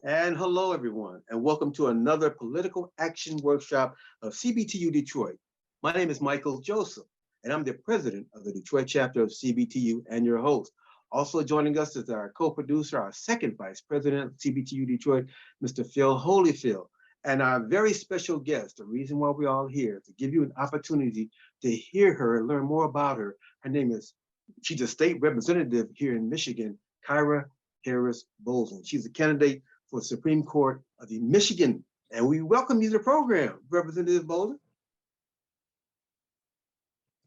And hello, everyone, and welcome to another political action workshop of CBTU Detroit. My name is Michael Joseph, and I'm the president of the Detroit chapter of CBTU and your host. Also joining us is our co-producer, our second vice president of CBTU Detroit, Mr. Phil Holyfield, and our very special guest. The reason why we're all here to give you an opportunity to hear her and learn more about her. She's a state representative here in Michigan, Kyra Harris Bolden. She's a candidate for the Supreme Court of the Michigan. And we welcome you to the program, Representative Bolden.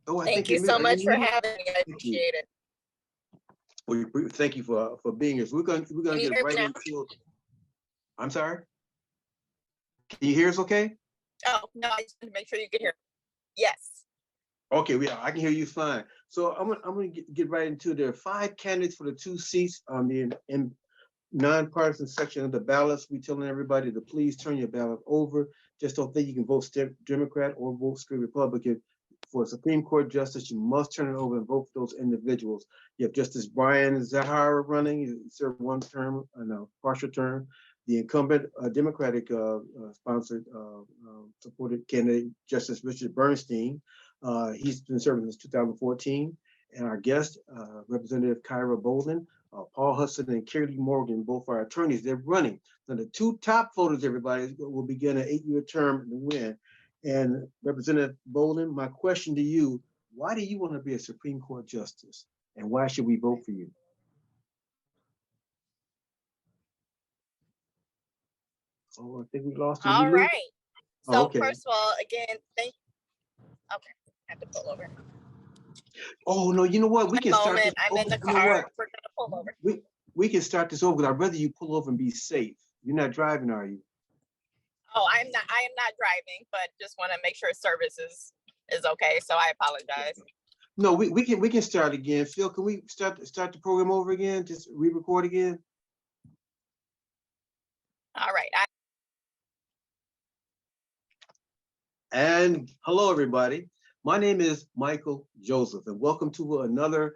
Oh, Thank you so much for having me. I appreciate it. Well, thank you for being here. So we're gonna get right into it. I'm sorry. Can you hear us okay? Oh no, I just want to make sure you can hear. Yes. Okay, I can hear you fine. So I'm gonna get right into it. There are 5 candidates for the 2 seats on the nonpartisan section of the ballots. We telling everybody to please turn your ballot over. Just don't think you can vote Democrat or vote straight Republican. For a Supreme Court justice, you must turn it over and vote for those individuals. You have Justice Brian Zahara running. He served 1 term, partial term. The incumbent Democratic sponsored supported candidate, Justice Richard Bernstein. He's been serving since 2014. And our guest, Representative Kyra Bolden, Paul Hudson and Kerry Morgan, both are attorneys. They're running. Now, the 2 top voters, everybody, will begin an 8-year term to win. And Representative Bolden, my question to you, why do you want to be a Supreme Court justice? And why should we vote for you? Oh, I think we lost you. All right. So okay. First of all, again, okay, I have to pull over. Oh no, you know what? We can start this I'm in the car. We're gonna pull over. We can start this over, because I'd rather you pull over and be safe. You're not driving, are you? Oh, I am not driving, but just want to make sure service is okay. So I apologize. No, we can start again. Phil, can we start the program over again? Just re-record again? All right. And hello, everybody. My name is Michael Joseph, and welcome to another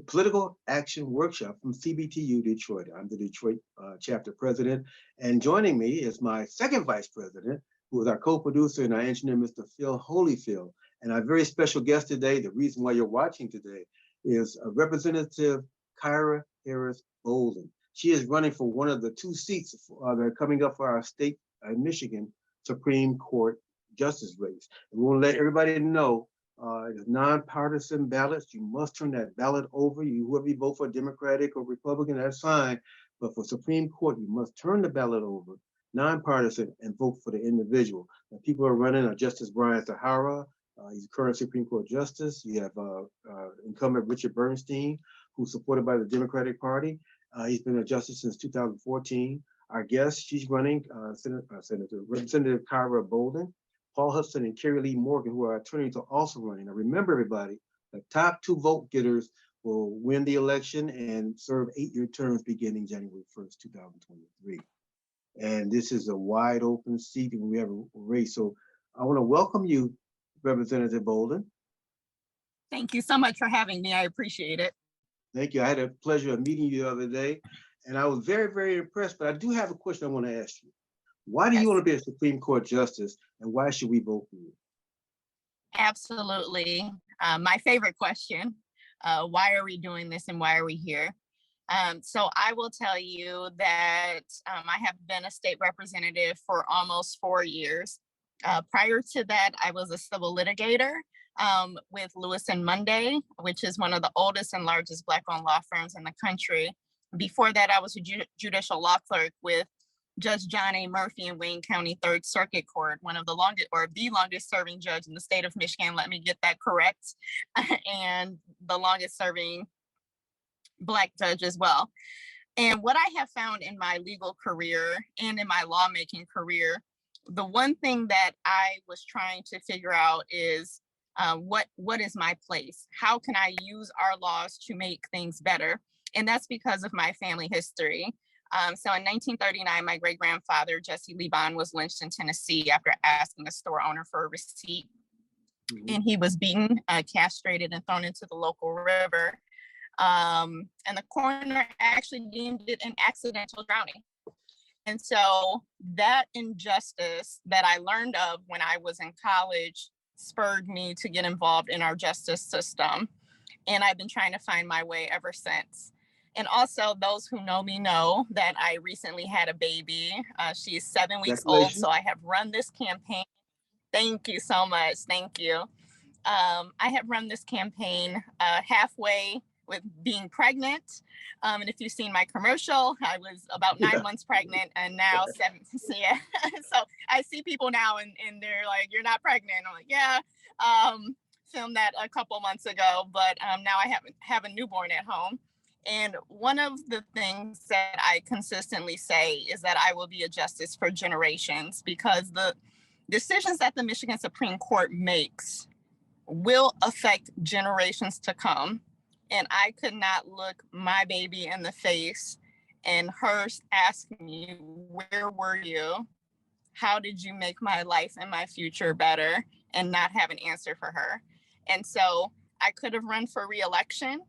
political action workshop from CBTU Detroit. I'm the Detroit chapter president, and joining me is my second vice president, who is our co-producer and our engineer, Mr. Phil Holyfield. And our very special guest today, the reason why you're watching today, is Representative Kyra Harris Bolden. She is running for one of the 2 seats that are coming up for our state, Michigan Supreme Court justice race. And we want to let everybody know it's nonpartisan ballots. You must turn that ballot over. Whoever you vote for, Democratic or Republican, that's fine. But for Supreme Court, you must turn the ballot over, nonpartisan, and vote for the individual. Now, people are running Justice Brian Zahara. He's current Supreme Court justice. You have incumbent Richard Bernstein, who's supported by the Democratic Party. He's been a justice since 2014. Our guest, she's running, Representative Kyra Bolden. Paul Hudson and Kerry Lee Morgan, who are attorneys, are also running. Now remember, everybody, the top 2 vote getters will win the election and serve 8-year terms beginning January 1st, 2023. And this is a wide open seat, and we have a race. So I want to welcome you, Representative Bolden. Thank you so much for having me. I appreciate it. Thank you. I had a pleasure of meeting you the other day, and I was very, very impressed. But I do have a question I want to ask you. Why do you want to be a Supreme Court justice, and why should we vote for you? Absolutely. My favorite question. Why are we doing this, and why are we here? So I will tell you that I have been a state representative for almost 4 years. Prior to that, I was a civil litigator with Lewis and Monday, which is one of the oldest and largest Black-owned law firms in the country. Before that, I was a judicial law clerk with Judge John A. Murphy in Wayne County 3rd Circuit Court, one of the longest, or the longest serving judge in the state of Michigan. Let me get that correct. And the longest serving Black judge as well. And what I have found in my legal career and in my lawmaking career, the one thing that I was trying to figure out is what is my place? How can I use our laws to make things better? And that's because of my family history. So in 1939, my great-grandfather, Jesse Lee Bond, was lynched in Tennessee after asking a store owner for a receipt. Mm-hmm. And he was beaten, castrated, and thrown into the local river. And the coroner actually deemed it an accidental drowning. And so that injustice that I learned of when I was in college spurred me to get involved in our justice system. And I've been trying to find my way ever since. And also, those who know me know that I recently had a baby. She is 7 weeks old. So Congratulations. I have run this campaign. Thank you so much. Thank you. I have run this campaign halfway with being pregnant. And if you've seen my commercial, I was about 9 months pregnant and now 7. So yeah. So I see people now and they're like, "You're not pregnant." I'm like, "Yeah." Filmed that a couple months ago, but now I have a newborn at home. And one of the things that I consistently say is that I will be a justice for generations, because the decisions that the Michigan Supreme Court makes will affect generations to come. And I could not look my baby in the face and her ask me, "Where were you? How did you make my life and my future better?" and not have an answer for her. And so I could have run for reelection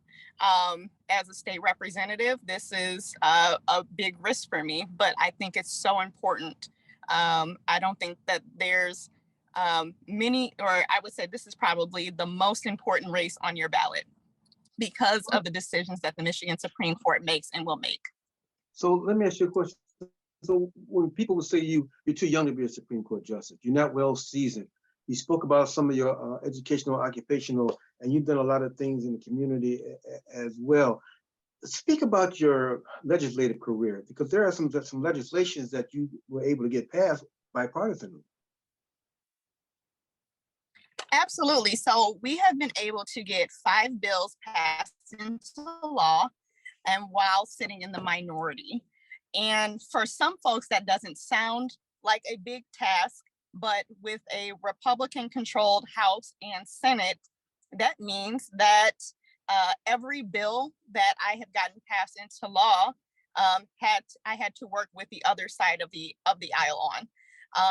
as a state representative. This is a big risk for me, but I think it's so important. I don't think that there's many, or I would say this is probably the most important race on your ballot because of the decisions that the Michigan Supreme Court makes and will make. So let me ask you a question. So when people would say you're too young to be a Supreme Court justice, you're not well seasoned. You spoke about some of your educational, occupational, and you've done a lot of things in the community as well. Speak about your legislative career, because there are some legislations that you were able to get passed bipartisanly. Absolutely. So we have been able to get 5 bills passed into law, and while sitting in the minority. And for some folks, that doesn't sound like a big task, but with a Republican controlled House and Senate, that means that every bill that I have gotten passed into law I had to work with the other side of the aisle on,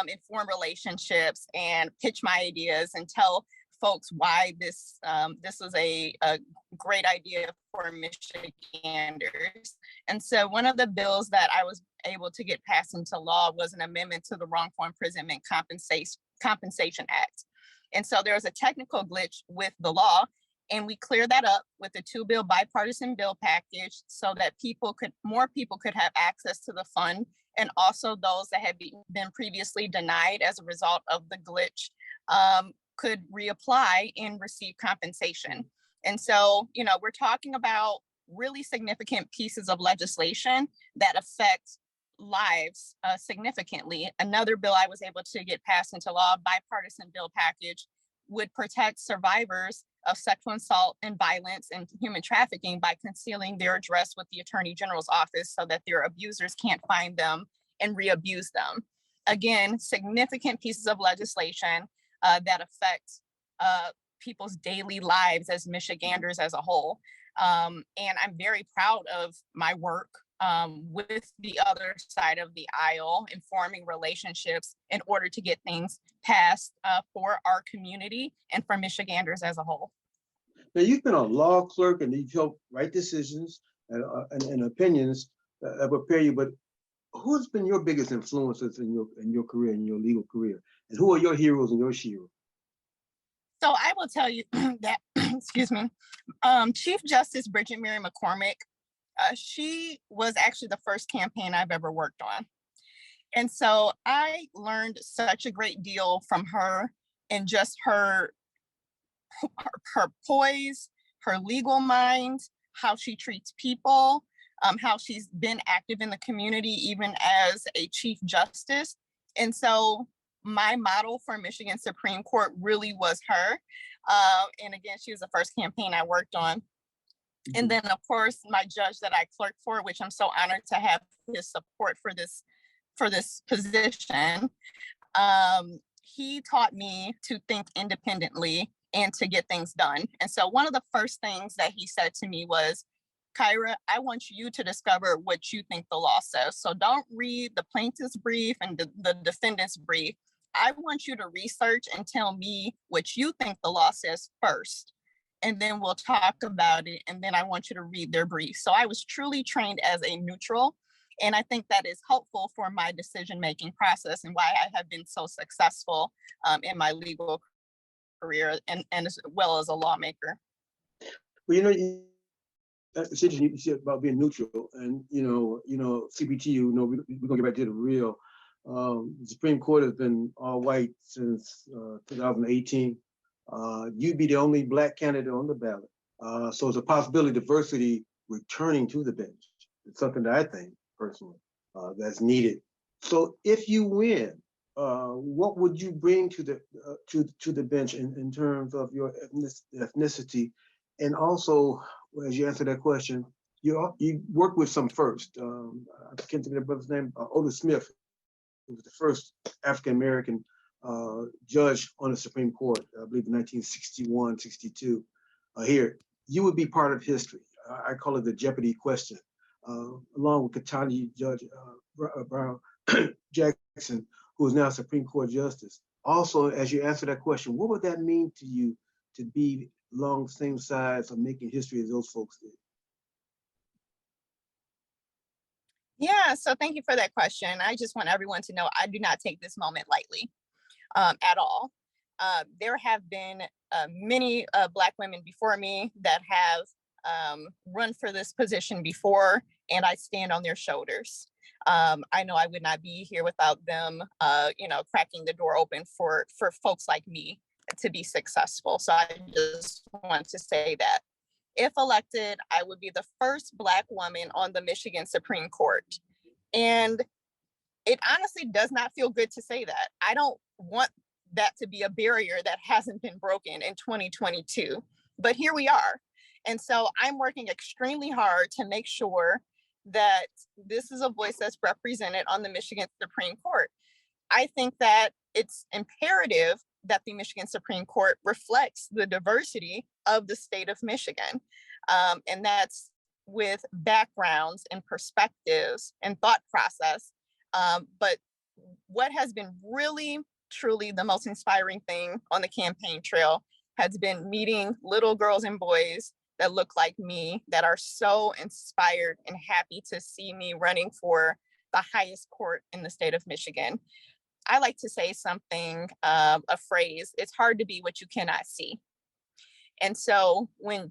and form relationships and pitch my ideas and tell folks why this is a great idea for Michiganders. And so one of the bills that I was able to get passed into law was an amendment to the Wrongful Imprisonment Compensation Act. And so there was a technical glitch with the law, and we cleared that up with a 2-bill bipartisan bill package so that more people could have access to the fund, and also those that had been previously denied as a result of the glitch could reapply and receive compensation. And so, we're talking about really significant pieces of legislation that affect lives significantly. Another bill I was able to get passed into law, bipartisan bill package, would protect survivors of sexual assault and violence and human trafficking by concealing their address with the Attorney General's office so that their abusers can't find them and re-abuse them. Again, significant pieces of legislation that affect people's daily lives as Michiganders as a whole. And I'm very proud of my work with the other side of the aisle in forming relationships in order to get things passed for our community and for Michiganders as a whole. Now, you've been a law clerk and you've helped write decisions and opinions that prepare you, but who's been your biggest influences in your career, in your legal career? And who are your heroes and your sheroes? So I will tell you that, excuse me, Chief Justice Bridget Mary McCormick, she was actually the first campaign I've ever worked on. And so I learned such a great deal from her, and just her poise, her legal mind, how she treats people, how she's been active in the community, even as a Chief Justice. And so my model for Michigan Supreme Court really was her. And again, she was the first campaign I worked on. And then, of course, my judge that I clerked for, which I'm so honored to have his support for this position. He taught me to think independently and to get things done. And so one of the first things that he said to me was, "Kyra, I want you to discover what you think the law says. So don't read the plaintiff's brief and the defendant's brief. I want you to research and tell me what you think the law says first. And then we'll talk about it. And then I want you to read their brief." So I was truly trained as a neutral. And I think that is helpful for my decision-making process and why I have been so successful in my legal career and as well as a lawmaker. Well, it's interesting you said about being neutral, and Cbtu. We're gonna get back to the real. The Supreme Court has been all white since 2018. You'd be the only Black candidate on the ballot, so it's a possibility diversity returning to the bench. It's something that I think personally that's needed. So if you win, what would you bring to the bench in terms of your ethnicity, and also as you answer that question, you work with some first. I can't think of their brother's name. Otis Smith, who was the first African American judge on the Supreme Court, I believe in 1961, 62. Here, you would be part of history. I call it the Jeopardy question, along with Katani Judge Brown Jackson, who is now Supreme Court Justice. Also, as you answer that question, what would that mean to you to be along the same sides of making history as those folks did? Yeah, so thank you for that question. I just want everyone to know I do not take this moment lightly at all. There have been many Black women before me that have run for this position before, and I stand on their shoulders. I know I would not be here without them, cracking the door open for folks like me to be successful. So I just want to say that if elected, I would be the first Black woman on the Michigan Supreme Court. And it honestly does not feel good to say that. I don't want that to be a barrier that hasn't been broken in 2022, but here we are. And so I'm working extremely hard to make sure that this is a voice that's represented on the Michigan Supreme Court. I think that it's imperative that the Michigan Supreme Court reflects the diversity of the state of Michigan. And that's with backgrounds and perspectives and thought process. But what has been really, truly the most inspiring thing on the campaign trail has been meeting little girls and boys that look like me, that are so inspired and happy to see me running for the highest court in the state of Michigan. I like to say something, a phrase, it's hard to be what you cannot see. And so when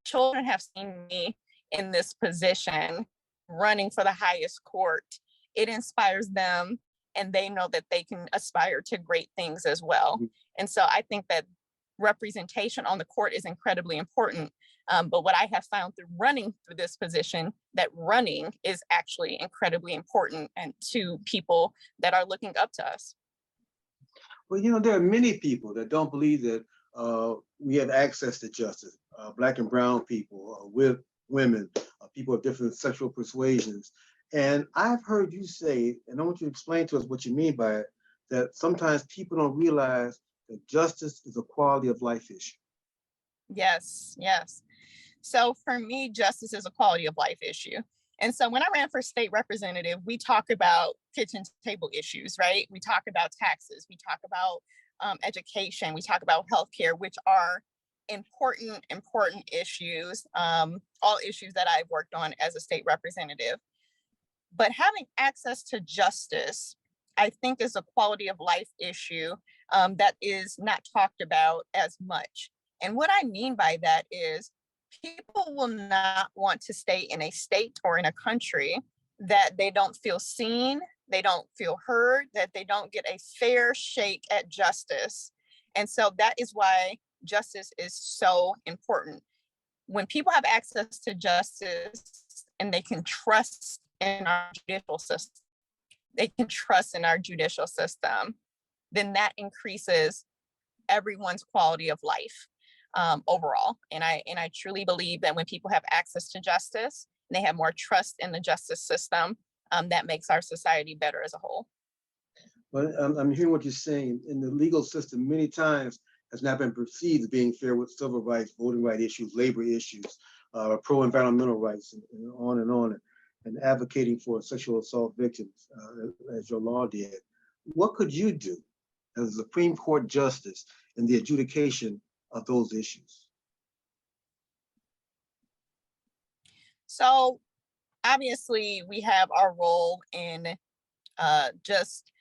children have seen me in this position running for the highest court, it inspires them and they know that they can aspire to great things as well. And so I think that representation on the court is incredibly important. But what I have found through running through this position, that running is actually incredibly important and to people that are looking up to us. Well, there are many people that don't believe that we have access to justice. Black and brown people, with women, people of different sexual persuasions. And I've heard you say, and I want you to explain to us what you mean by it, that sometimes people don't realize that justice is a quality of life issue. Yes, yes. So for me, justice is a quality of life issue. And so when I ran for state representative, we talk about kitchen table issues, right? We talk about taxes, we talk about education, we talk about healthcare, which are important issues, all issues that I've worked on as a state representative. But having access to justice, I think, is a quality of life issue that is not talked about as much. And what I mean by that is people will not want to stay in a state or in a country that they don't feel seen, they don't feel heard, that they don't get a fair shake at justice. And so that is why justice is so important. When people have access to justice and they can trust in our judicial system, then that increases everyone's quality of life overall. And I truly believe that when people have access to justice, and they have more trust in the justice system, that makes our society better as a whole. Well, I'm hearing what you're saying. In the legal system, many times has not been perceived as being fair with civil rights, voting rights issues, labor issues, pro-environmental rights, and on, and advocating for sexual assault victims, as your law did. What could you do as a Supreme Court justice in the adjudication of those issues? So obviously we have our role in just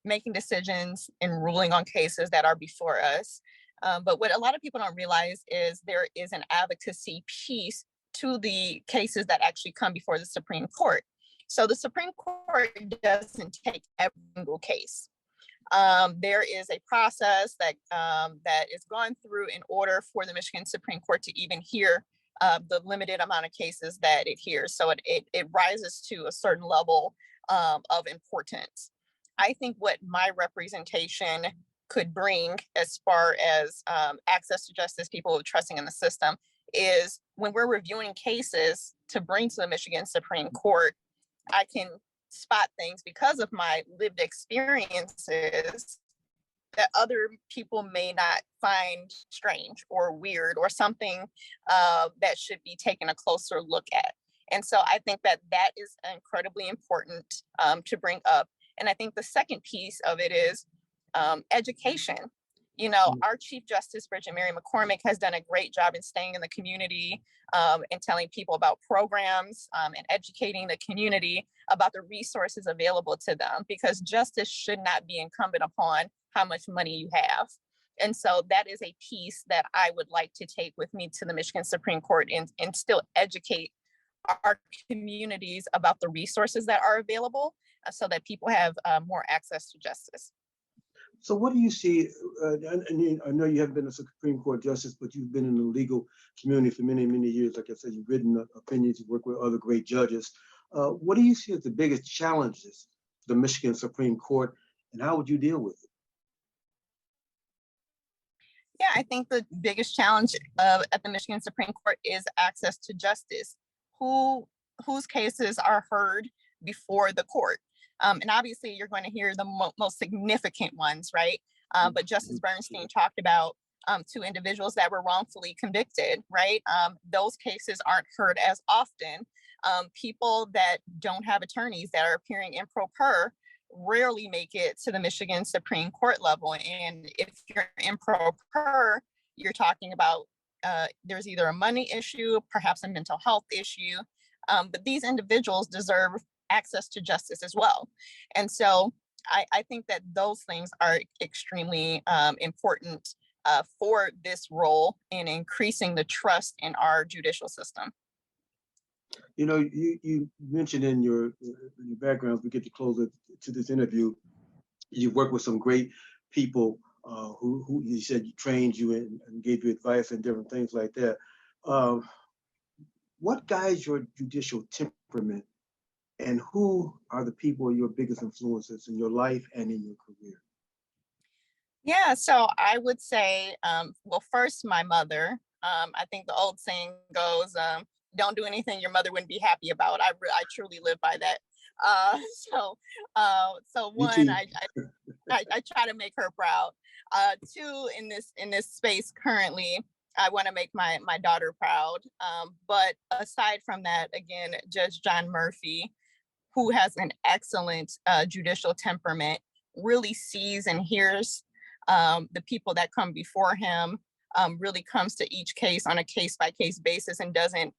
making decisions and ruling on cases that are before us. But what a lot of people don't realize is there is an advocacy piece to the cases that actually come before the Supreme Court. So the Supreme Court doesn't take every single case. There is a process that is gone through in order for the Michigan Supreme Court to even hear the limited amount of cases that it hears. So it rises to a certain level of importance. I think what my representation could bring as far as access to justice, people trusting in the system, is when we're reviewing cases to bring to the Michigan Supreme Court, I can spot things because of my lived experiences that other people may not find strange or weird or something that should be taken a closer look at. And so I think that that is incredibly important to bring up. And I think the second piece of it is education. You know, our Chief Justice, Bridget Mary McCormick, has done a great job in staying in the community and telling people about programs and educating the community about the resources available to them, because justice should not be incumbent upon how much money you have. And so that is a piece that I would like to take with me to the Michigan Supreme Court and still educate our communities about the resources that are available so that people have more access to justice. So what do you see, I know you haven't been a Supreme Court justice, but you've been in the legal community for many, many years. Like I said, you've written opinions, you've worked with other great judges. What do you see as the biggest challenges to the Michigan Supreme Court, and how would you deal with it? Yeah, I think the biggest challenge at the Michigan Supreme Court is access to justice. Whose cases are heard before the court? And obviously, you're going to hear the most significant ones, right? But Justice Bernstein talked about 2 individuals that were wrongfully convicted, right? Those cases aren't heard as often. People that don't have attorneys that are appearing in pro per rarely make it to the Michigan Supreme Court level. And if you're in pro per, you're talking about there's either a money issue, perhaps a mental health issue, but these individuals deserve access to justice as well. And so I think that those things are extremely important for this role in increasing the trust in our judicial system. You know, you mentioned in your background, as we get to close to this interview, you've worked with some great people who you said trained you and gave you advice and different things like that. What guides your judicial temperament, and who are the people your biggest influences in your life and in your career? Yeah, so I would say, well, first, my mother. I think the old saying goes, don't do anything your mother wouldn't be happy about. I truly live by that. So one, I try to make her proud. 2, in this space currently, I want to make my daughter proud. But aside from that, again, Judge John Murphy, who has an excellent judicial temperament, really sees and hears the people that come before him, really comes to each case on a case-by-case basis and doesn't,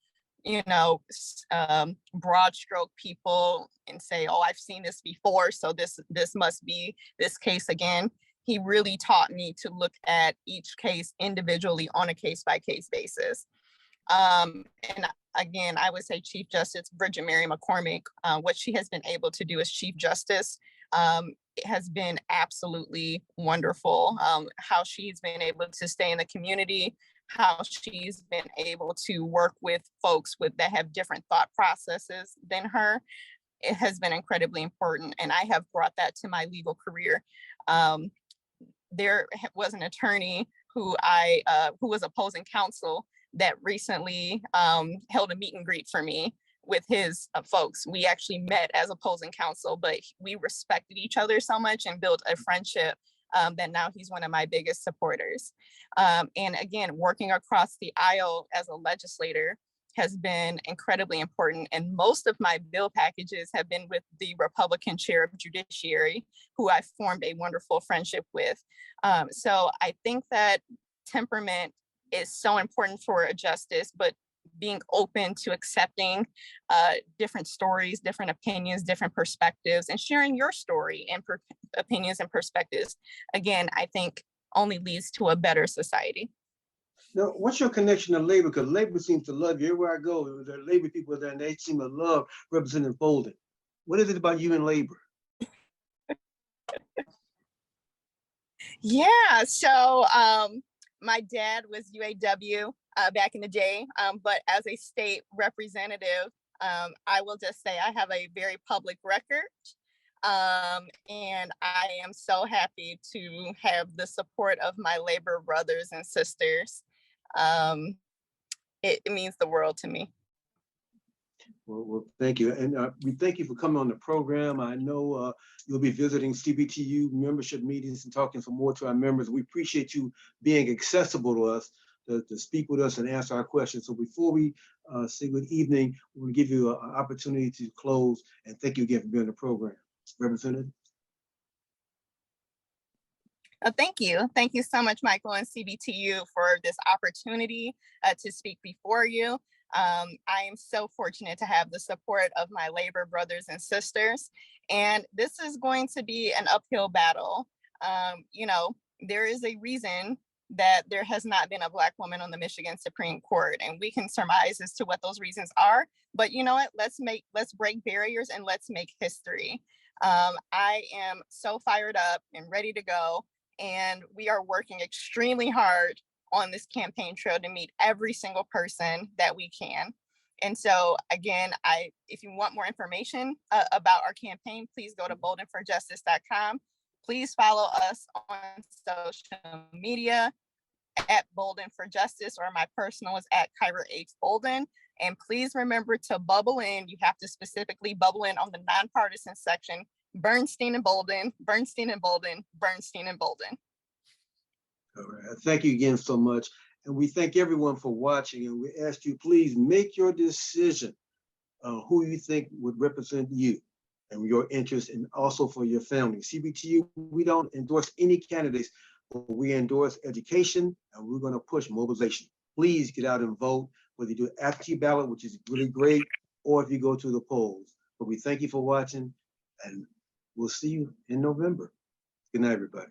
broad stroke people and say, oh, I've seen this before, so this must be this case again. He really taught me to look at each case individually on a case-by-case basis. And again, I would say Chief Justice Bridget Mary McCormick, what she has been able to do as Chief Justice it has been absolutely wonderful. How she's been able to stay in the community, how she's been able to work with folks that have different thought processes than her. It has been incredibly important, and I have brought that to my legal career. There was an attorney who was opposing counsel that recently held a meet and greet for me with his folks. We actually met as opposing counsel, but we respected each other so much and built a friendship that now he's one of my biggest supporters. And again, working across the aisle as a legislator has been incredibly important. And most of my bill packages have been with the Republican chair of Judiciary, who I formed a wonderful friendship with. So I think that temperament is so important for a justice, but being open to accepting different stories, different opinions, different perspectives, and sharing your story and opinions and perspectives, again, I think only leads to a better society. Now, what's your connection to labor? Because labor seems to love you. Everywhere I go, there are labor people there, and they seem to love representing Bolden. What is it about you and labor? Yeah, so my dad was UAW back in the day, but as a state representative, I will just say I have a very public record. And I am so happy to have the support of my labor brothers and sisters. It means the world to me. Well, thank you. And we thank you for coming on the program. I know you'll be visiting Cbtu membership meetings and talking some more to our members. We appreciate you being accessible to us, to speak with us and answer our questions. So before we say good evening, we'll give you an opportunity to close, and thank you again for being on the program. Representative? Thank you. Thank you so much, Michael and Cbtu, for this opportunity to speak before you. I am so fortunate to have the support of my labor brothers and sisters, and this is going to be an uphill battle. You know, there is a reason that there has not been a Black woman on the Michigan Supreme Court, and we can surmise as to what those reasons are. But you know what? Let's break barriers and let's make history. I am so fired up and ready to go, and we are working extremely hard on this campaign trail to meet every single person that we can. And so again, if you want more information about our campaign, please go to boldenforjustice.com. Please follow us on social media at Bolden for Justice, or my personal is at Kyra H. Bolden. And please remember to bubble in. You have to specifically bubble in on the nonpartisan section. Bernstein and Bolden, Bernstein and Bolden, Bernstein and Bolden. All right. Thank you again so much. And we thank everyone for watching. And we ask you, please make your decision on who you think would represent you and your interests, and also for your family. Cbtu, we don't endorse any candidates, but we endorse education, and we're going to push mobilization. Please get out and vote, whether you do absentee ballot, which is really great, or if you go to the polls. But we thank you for watching, and we'll see you in November. Good night, everybody.